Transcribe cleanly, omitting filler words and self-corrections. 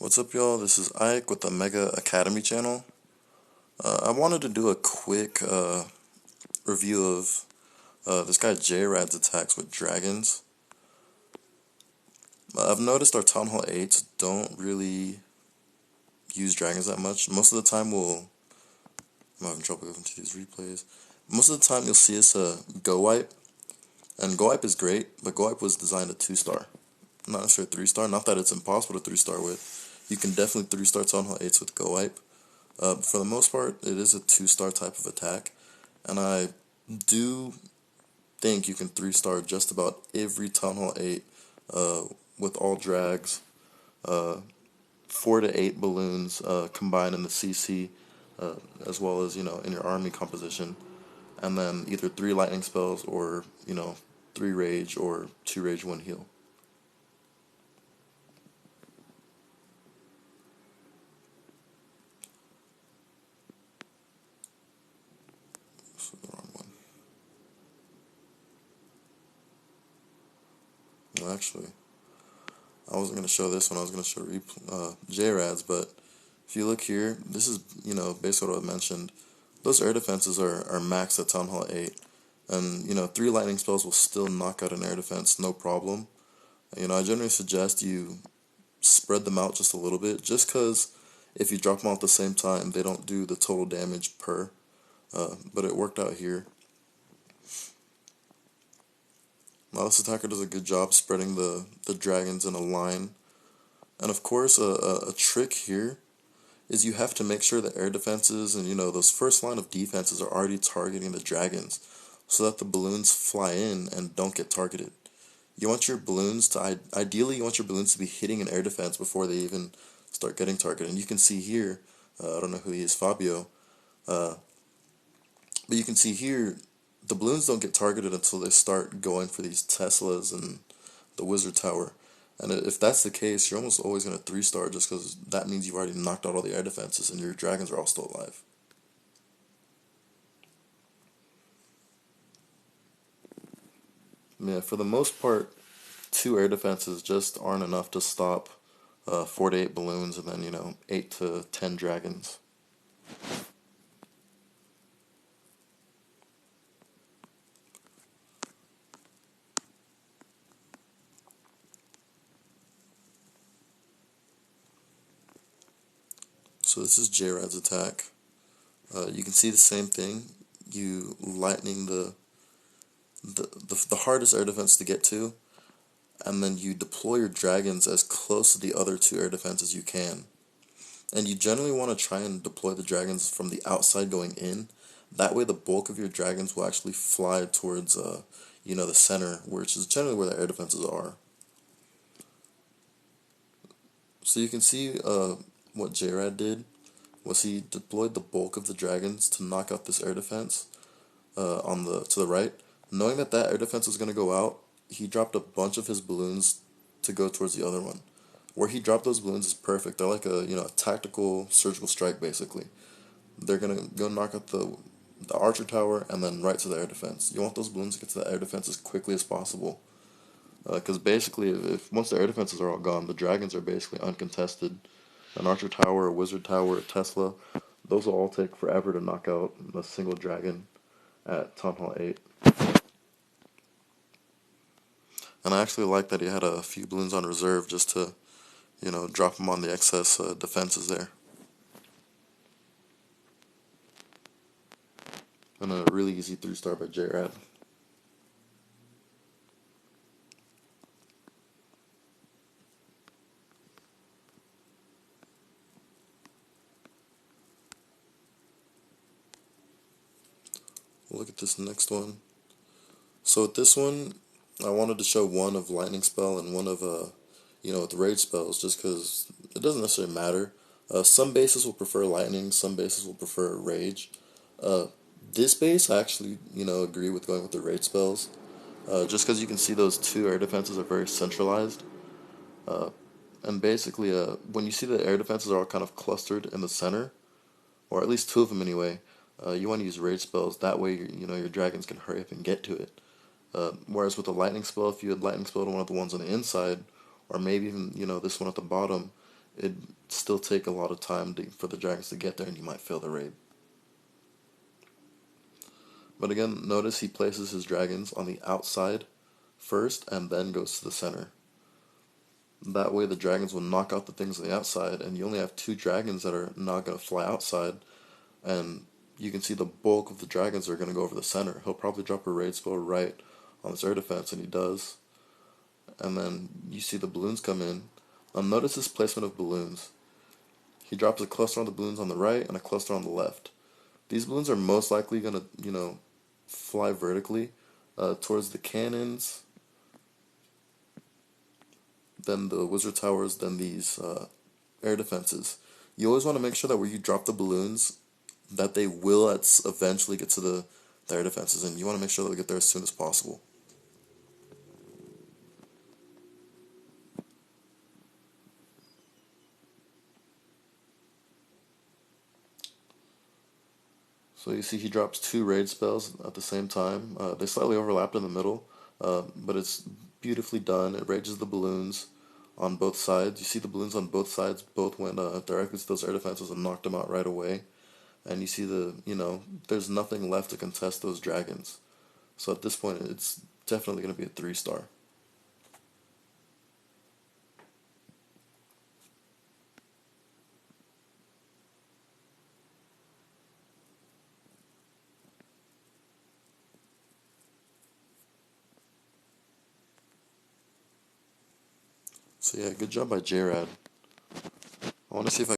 What's up, y'all? This is Ike with the Mega Academy channel. I wanted to do a quick review of this guy J-Rad's attacks with dragons. I've noticed our Town Hall 8s don't really use dragons that much. Most of the time I'm having trouble going to these replays. Most of the time you'll see us Go Wipe, and Go Wipe is great, but Go Wipe was designed a 2-star, not necessarily 3-star. Not that it's impossible to 3-star with. You can definitely 3-star Town Hall 8s with Go Wipe. For the most part, it is a 2-star type of attack, and I do think you can 3-star just about every Town Hall 8 with all drags, 4 to 8 balloons combined in the CC, as well as, in your army composition, and then either 3 lightning spells or, 3 rage or 2 rage, 1 heal. The wrong one. Well, actually, I wasn't going to show this one. I was going to show J-Rads, but if you look here, this is, basically what I mentioned. Those air defenses are maxed at Town Hall 8, and, 3 lightning spells will still knock out an air defense, no problem. I generally suggest you spread them out just a little bit, just because if you drop them all at the same time, they don't do the total damage per, but it worked out here. Now this attacker does a good job spreading the dragons in a line. And of course, a trick here is you have to make sure the air defenses and, those first line of defenses are already targeting the dragons so that the balloons fly in and don't get targeted. You want your balloons to, ideally you want your balloons to be hitting an air defense before they even start getting targeted. And you can see here, I don't know who he is, Fabio, but you can see here, the balloons don't get targeted until they start going for these Teslas and the Wizard Tower. And if that's the case, you're almost always going to 3-star just because that means you've already knocked out all the air defenses and your dragons are all still alive. Yeah, for the most part, 2 air defenses just aren't enough to stop 4 to 8 balloons and then, 8 to 10 dragons. So this is J-Rad's attack. You can see the same thing. You lightning the hardest air defense to get to, and then you deploy your dragons as close to the other 2 air defenses you can. And you generally want to try and deploy the dragons from the outside going in. That way the bulk of your dragons will actually fly towards, the center, which is generally where the air defenses are. So you can see what J-Rad did was he deployed the bulk of the dragons to knock out this air defense to the right. Knowing that air defense was going to go out, he dropped a bunch of his balloons to go towards the other one. Where he dropped those balloons is perfect. They're like a tactical surgical strike, basically. They're going to go knock out the archer tower and then right to the air defense. You want those balloons to get to the air defense as quickly as possible. Because basically, once the air defenses are all gone, the dragons are basically uncontested. An archer tower, a wizard tower, a Tesla, those will all take forever to knock out a single dragon at Town Hall 8. And I actually like that he had a few balloons on reserve just to, drop them on the excess defenses there. And a really easy 3-star by J-Rad. Look at this next one. So with this one, I wanted to show one of lightning spell and one of with rage spells, just because it doesn't necessarily matter. Some bases will prefer lightning, some bases will prefer rage. This base, I actually agree with going with the rage spells, just because you can see those 2 air defenses are very centralized. And basically, when you see the air defenses are all kind of clustered in the center, or at least 2 of them anyway, you want to use rage spells. That way, your dragons can hurry up and get to it. Whereas with a lightning spell, if you had lightning spell to one of the ones on the inside, or maybe even this one at the bottom, it'd still take a lot of time for the dragons to get there, and you might fail the raid. But again, notice he places his dragons on the outside first and then goes to the center. That way the dragons will knock out the things on the outside, and you only have 2 dragons that are not going to fly outside, and you can see the bulk of the dragons are going to go over the center. He'll probably drop a raid spell right on this air defense, and he does. And then you see the balloons come in. Now notice his placement of balloons. He drops a cluster on the balloons on the right and a cluster on the left. These balloons are most likely going to, fly vertically towards the cannons, then the wizard towers, then these air defenses. You always want to make sure that where you drop the balloons, that they will eventually get to the air defenses, and you want to make sure that they get there as soon as possible. So you see he drops 2 raid spells at the same time. They slightly overlap in the middle, but it's beautifully done. It rages the balloons on both sides. You see the balloons on both sides both went directly to those air defenses and knocked them out right away. And you see there's nothing left to contest those dragons. So at this point, it's definitely going to be a 3-star. So yeah, good job by J-Rad. I want to see if I